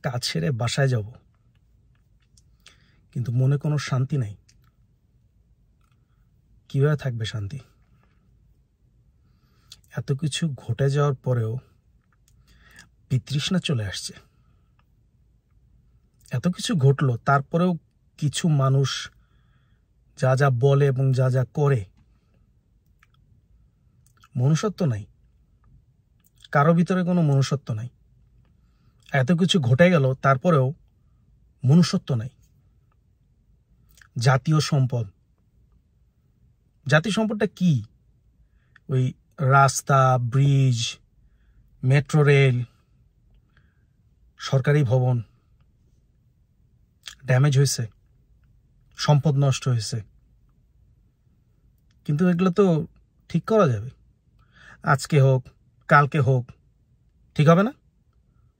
কাজ সেরে বাসায় যাব, কিন্তু মনে কোনো শান্তি নাই। কিভাবে থাকবে শান্তি? এত কিছু ঘটে যাওয়ার পরেও বিতৃষ্ণা চলে আসছে। এত কিছু ঘটলো, তারপরেও কিছু মানুষ যা যা বলে এবং যা যা করে, মনুষ্যত্ব নাই, কারো ভিতরে কোনো মনুষ্যত্ব নাই। এত কিছু ঘটে গেল, তারপরেও মনুষ্যত্ব নাই। জাতীয় সম্পদ, জাতীয় সম্পদটা কি? ওই রাস্তা, ব্রিজ, মেট্রো রেল, সরকারি ভবন ড্যামেজ হয়েছে, সম্পদ নষ্ট হয়েছে, কিন্তু এগুলো তো ঠিক করা যাবে। আজকে হোক, কালকে হোক, ঠিক হবে না?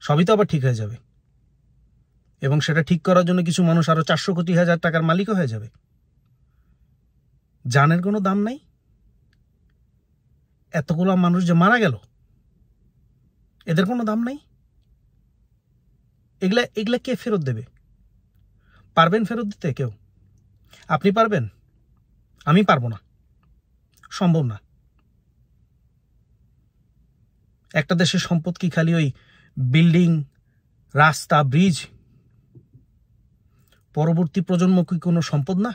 সবই তো আবার ঠিক হয়ে যাবে, এবং সেটা ঠিক করার জন্য কিছু মানুষ আরো 400 কোটি হাজার টাকার মালিকও হয়ে যাবে। জানের কোনো দাম নাই। এতগুলো মানুষ যে মারা গেল, এদের কোনো দাম নাই। এগুলা কে ফেরত দেবে? পারবেন ফেরত দিতে কেউ? আপনি পারবেন? আমি পারবো না, সম্ভব না। একটা দেশের সম্পদ কি খালি ওই বিল্ডিং, রাস্তা, ব্রিজ? পরবর্তী প্রজন্ম কি কোনো সম্পদ না?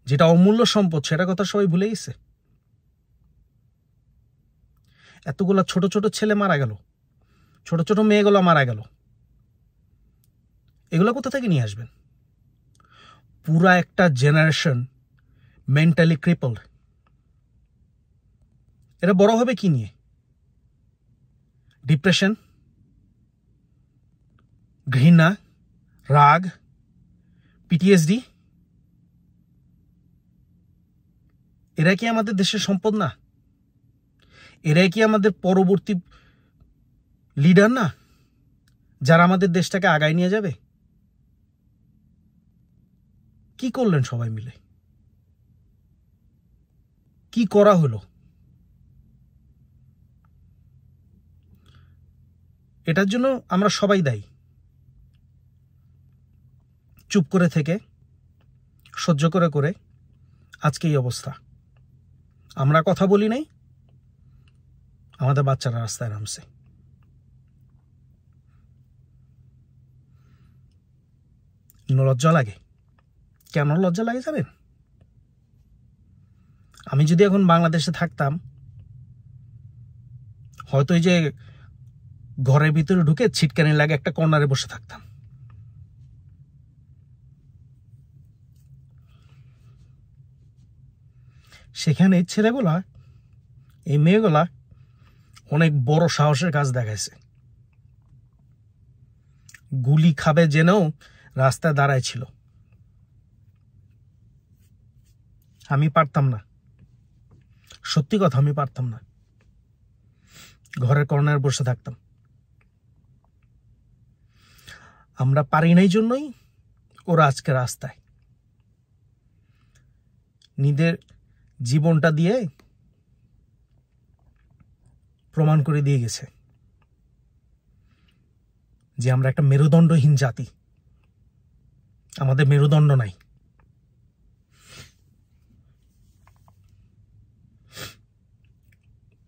যেটা অমূল্য সম্পদ, সেটা কথা সবাই ভুলে গেছে। এতগুলা ছোট ছোট ছেলে মারা গেল, ছোট ছোট মেয়েগুলো মারা গেল, এগুলো কোথা থেকে নিয়ে আসবেন? পুরা একটা জেনারেশন মেন্টালি ক্রিপলড। এরা বড় হবে কি নিয়ে? ডিপ্রেশন, ঘৃণা, রাগ, পিটিএসডি। এরা কি আমাদের দেশের সম্পদ না? এরাই কি আমাদের পরবর্তী লিডার না, যারা আমাদের দেশটাকে আগায় নিয়ে যাবে? কি করলেন সবাই মিলে? কি করা হলো? এটার জন্য আমরা সবাই দায়ী। চুপ করে থেকে, সহ্য করে করে আজকে এই অবস্থা। আমরা কথা বলি নাই, আমাদের বাচ্চারা রাস্তায় নামছে। লজ্জা লাগে। কেন লজ্জা লাগে জানেন? আমি যদি এখন বাংলাদেশে থাকতাম, হয়তো এই যে ঘরের ভিতরে ঢুকে ছিটকানি লাগে একটা কর্নারে বসে থাকতাম। সেখানে ছেলেগুলা, এই মেয়েগুলা অনেক বড় সাহসের কাজ দেখাইছে। গুলি খাবে জেনেও রাস্তায় দাঁড়ায় ছিল। আমি পারতাম না, সত্যি কথা, আমি পারতাম না। ঘরের কর্নারে বসে থাকতাম। আমরা পারি নাই জন্যই ওরা আজকে রাস্তায় নিজের জীবনটা দিয়ে প্রমাণ করে দিয়ে গেছে যে আমরা একটা মেরুদণ্ডহীন জাতি। আমাদের মেরুদণ্ড নাই।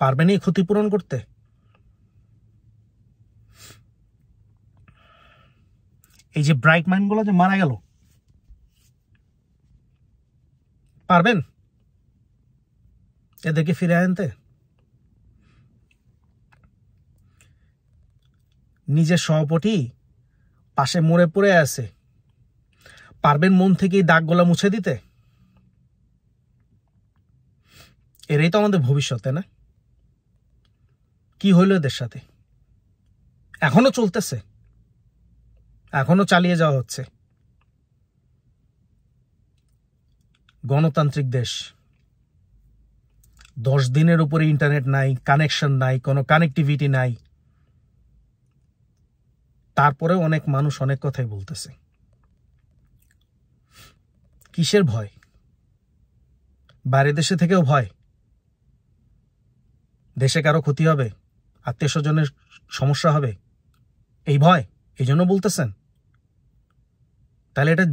পারবেন এই ক্ষতিপূরণ করতে? এই যে ব্রাইট মাইন্ডগুলো যে মারা গেল, পারবেন এদেরকে ফিরে আনতে? নিজের সহপাঠী পাশে মরে পড়ে আছে, পারবেন মন থেকে এই দাগগুলা মুছে দিতে? এরাই তো আমাদের ভবিষ্যৎ, তাই না? কি হইল এদের সাথে? এখনো চলতেছে, এখনো চালিয়ে যাওয়া হচ্ছে। গণতান্ত্রিক দেশ, 10 দিনের উপরে ইন্টারনেট নাই, কানেকশন নাই, কোনো কানেক্টিভিটি নাই, তারপরে অনেক মানুষ অনেক কথাই বলতেছে। কিসের ভয়? বাইরের দেশে থেকেও ভয়? দেশে কারো ক্ষতি হবে, আত্মীয় স্বজনের সমস্যা হবে, এই ভয়, এই জন্য বলতেছেন? তাহলে এটা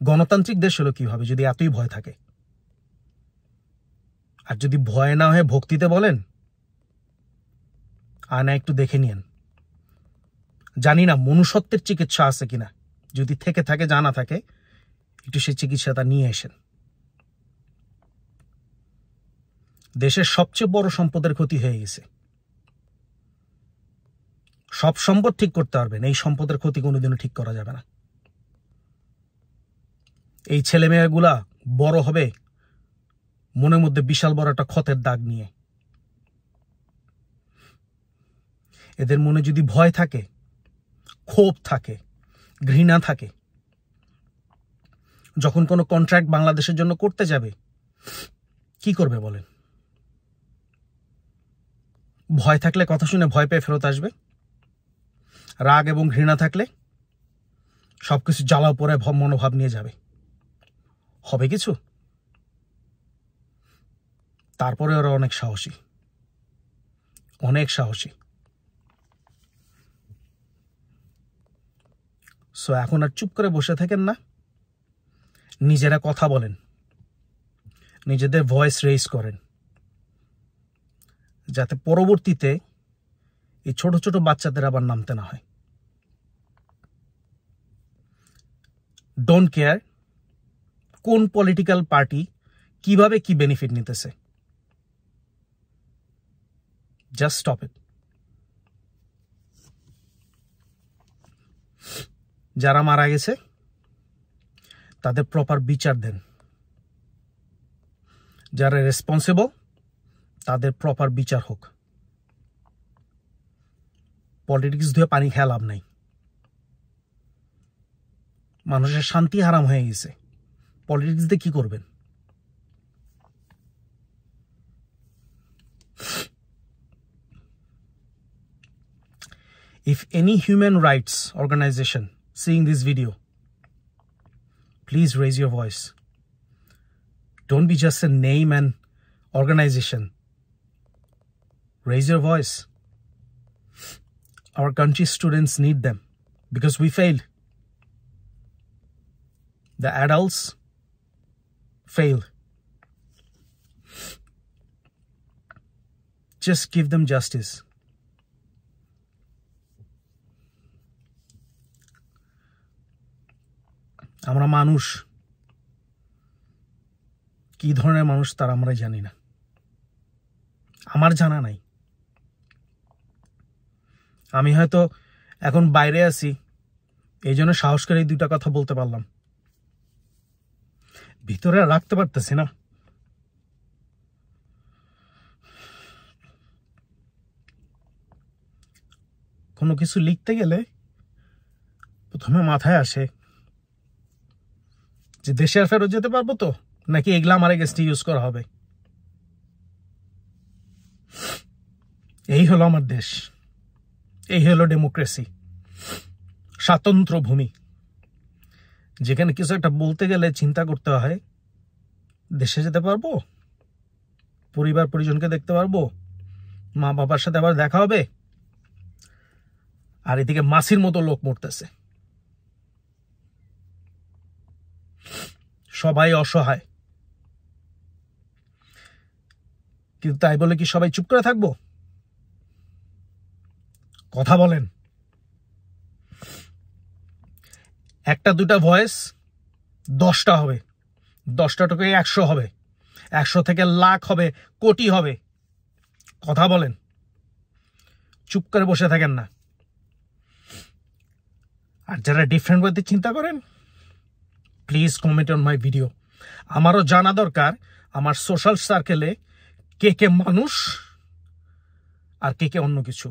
গণতান্ত্রিক দেশ হলো কিভাবে যদি এতই ভয় থাকে? আর যদি ভয় না হয়ে ভক্তিতে বলেন, আর না একটু দেখে নিয়েন, জানি না মনুষ্যত্বের চিকিৎসা আছে কিনা, যদি থেকে থাকে জানা থাকে একটু সেই চিকিৎসাটা নিয়ে এসেন। দেশের সবচেয়ে বড় সম্পদের ক্ষতি হয়ে গেছে। সব সম্পদ ঠিক করতে পারবেন, এই সম্পদের ক্ষতি কোনোদিনও ঠিক করা যাবে না। এই ছেলেমেয়েগুলা বড় হবে মনের মধ্যে বিশাল বড় একটা ক্ষতের দাগ নিয়ে। এদের মনে যদি ভয় থাকে, ক্ষোভ থাকে, ঘৃণা থাকে, যখন কোনো কন্ট্রাক্ট বাংলাদেশের জন্য করতে যাবে কি করবে বলেন? ভয় থাকলে কথা শুনে ভয় পেয়ে ফেরত আসবে, রাগ এবং ঘৃণা থাকলে সবকিছু জ্বালাও পরে মনোভাব নিয়ে যাবে। হবে কিছু? তারপরে ওরা অনেক সাহসী, অনেক সাহসী। সো এখন আর চুপ করে বসে থাকেন না, নিজেরা কথা বলেন, নিজেদের ভয়েস রেইজ করেন, যাতে পরবর্তীতে এই ছোট ছোট বাচ্চাদের আবার নামতে না হয়। ডোন্ট কেয়ার কোন পলিটিক্যাল পার্টি কিভাবে কি বেনিফিট নিতেছে, জাস্ট স্টপ ইট। যারা মারা গেছে তাদের প্রপার বিচার দেন, যারা রেসপন্সিবল তাদের প্রপার বিচার হোক। পলিটিক্স দিয়ে পানি খেয়ে লাভ নাই। মানুষের শান্তি হারাম হয়ে গেছে, পলিটিক্স দিয়ে কি করবেন? If any human rights organization seeing this video, please raise your voice. Don't be just a name and organization. Raise your voice. Our country's students need them because we failed. The adults failed. Just give them justice. আমরা মানুষ, কি ধরনের মানুষ তার আমরা জানি না, আমার জানা নাই। আমি হয়তো এখন বাইরে আছি, এই জন্য সাহস করে এই দুইটা কথা বলতে পারলাম, ভিতরে রাখতে পারতেছি না। কোনো কিছু লিখতে গেলে প্রথমে মাথায় আসে যে দেশে আর ফেরত যেতে পারবো তো, নাকি এগুলা আমার এগেইনস্টে ইউজ করা হবে। এই হলো আমার দেশ, এই হলো ডেমোক্রেসি, স্বাতন্ত্র ভূমি, যেখানে কিছু একটা বলতে গেলে চিন্তা করতে হয় দেশে যেতে পারবো, পরিবার পরিজনকে দেখতে পারবো, মা বাবার সাথে আবার দেখা হবে, আর এদিকে মাছির মতো লোক মরতেছে, সবাই অসহায়। কিন্তু তাই বলে কি সবাই চুপ করে থাকবো? কথা বলেন। একটা দুটা ভয়েস 10টা হবে, 10টা থেকে 100 হবে, 100 থেকে লাখ হবে, কোটি হবে। কথা বলেন, চুপ করে বসে থাকেন না। আর যারা ডিফারেন্ট ওয়েতে চিন্তা করেন, please comment on my video. আমারও জানা দরকার আমার সোশ্যাল সার্কেলে কে কে মানুষ আর কে কে অন্য কিছু।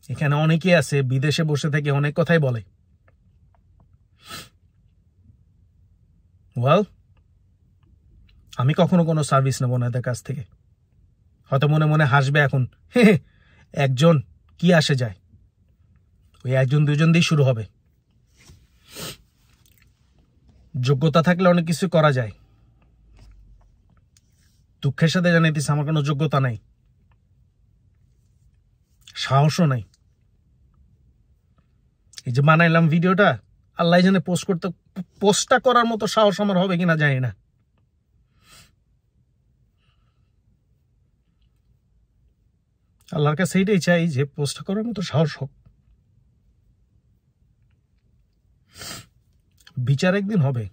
এখানে অনেকেই আছে বিদেশে বসে থেকে অনেক কথাই বলে। ওয়েল, আমি কখনো কোনো সার্ভিস নেব না এদের কাছ থেকে। হয়তো মনে মনে হাসবে এখন, একজন কি আসে যায়, ওই একজন দুজন দিয়ে শুরু হবে। যোগ্যতা থাকলে অনেক কিছু করা যায়। দুঃখের সাথে জানাইতেছি আমার কোনো যোগ্যতা নাই, সাহসও নাই। এই যে বানাইলাম ভিডিওটা, আল্লাহ জানে পোস্টটা করার মতো সাহস আমার হবে কিনা জানি না। আল্লাহর কাছে এইটাই চাই যে পোস্টটা করার মতো সাহস হোক। বিচার একদিন হবে,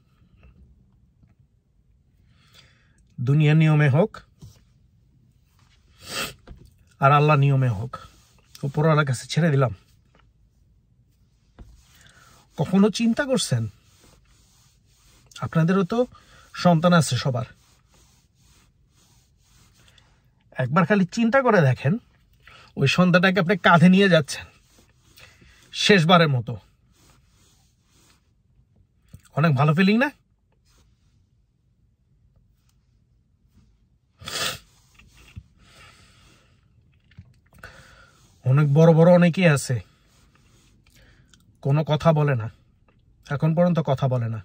দুনিয়ার নিয়মে হোক আর আল্লাহ নিয়মে হোক, উপরওয়ালার কাছে ছেড়ে দিলাম। কখনো চিন্তা করছেন আপনাদেরও তো সন্তান আছে সবার, একবার খালি চিন্তা করে দেখেন ওই সন্তানটাকে আপনি কাঁধে নিয়ে যাচ্ছেন শেষবারের মতো, অনেক ভালো ফিলিং না? অনেক বড় বড় অনেকেই আছে কোনো কথা বলে না, এখন পর্যন্ত কথা বলে না।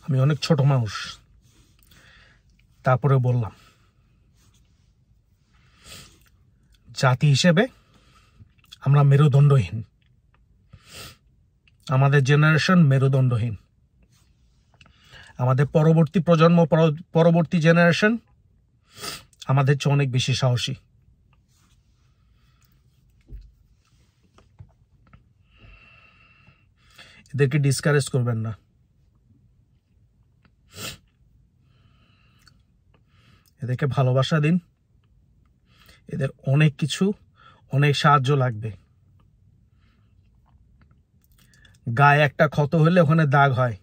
আমি অনেক ছোট মানুষ, তারপরে বললাম জাতি হিসেবে আমরা মেরুদণ্ডহীন, আমাদের জেনারেশন মেরুদণ্ডহীন, আমাদের পরবর্তী প্রজন্ম পরবর্তী জেনারেশন আমাদের চেয়ে অনেক বেশি সাহসী। এদেরকে ডিসকারেজ করবেন না, এদেরকে ভালোবাসা দিন, এদের অনেক কিছু অনেক সাহায্য লাগবে। গায়ে একটা ক্ষত হলে ওখানে দাগ হয়,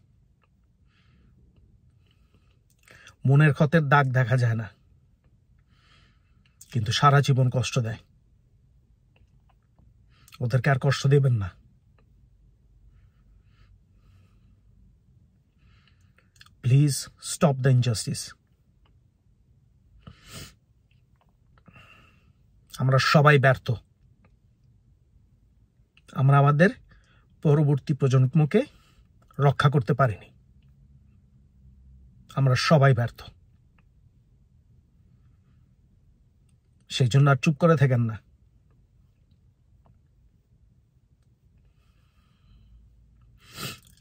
মনের ক্ষতের দাগ দেখা যায় না, কিন্তু সারা জীবন কষ্ট দেয়। ওদেরকে আর কষ্ট দেবেন না। Please stop the injustice. আমরা সবাই ব্যর্থ, আমরা আমাদের পরবর্তী প্রজন্মকে রক্ষা করতে পারিনি, আমরা সবাই ব্যর্থ। সেই জন্য আর চুপ করে থাকেন না,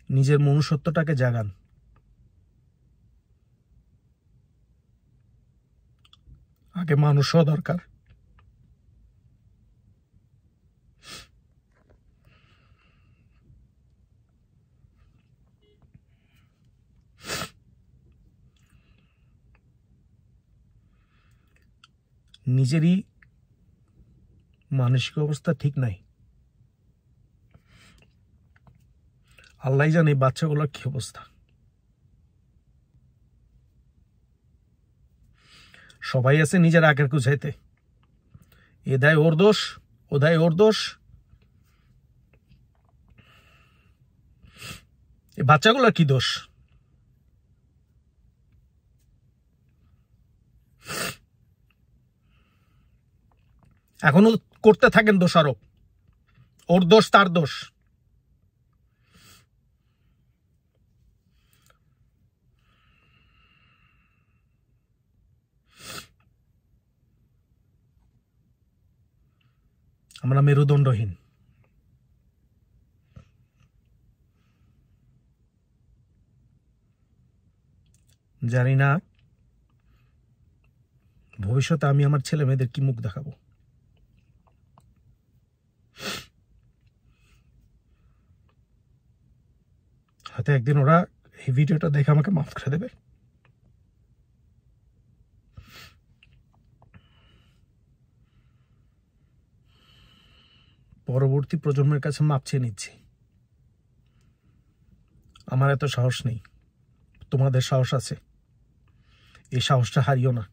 নিজের মনুষ্যত্বটাকে জাগান। আগে মানুষও দরকার। নিজেরই মানসিক অবস্থা ঠিক নাই, আল্লাহ জানে এই বাচ্চাগুলোর কি অবস্থা। সবাই আছে নিজের আগের কুচাইতে, এ দায় ওর দোষ, ও দায় ওর দোষ। এই বাচ্চাগুলোর কি দোষ? এখনো করতে থাকেন দোষারোপ, ওর দোষ তার দোষ। আমরা মেরুদণ্ডহীন। জানি না ভবিষ্যতে আমি আমার ছেলে মেয়েদের কি মুখ দেখাবো। হয়তো একদিন ওরা এই ভিডিওটা দেখে আমাকে মাফ করে দেবে। পরবর্তী প্রজন্মের কাছে মাপ চেয়ে নিচ্ছি। আমার এত সাহস নেই, তোমাদের সাহস আছে, এই সাহসটা হারিও না।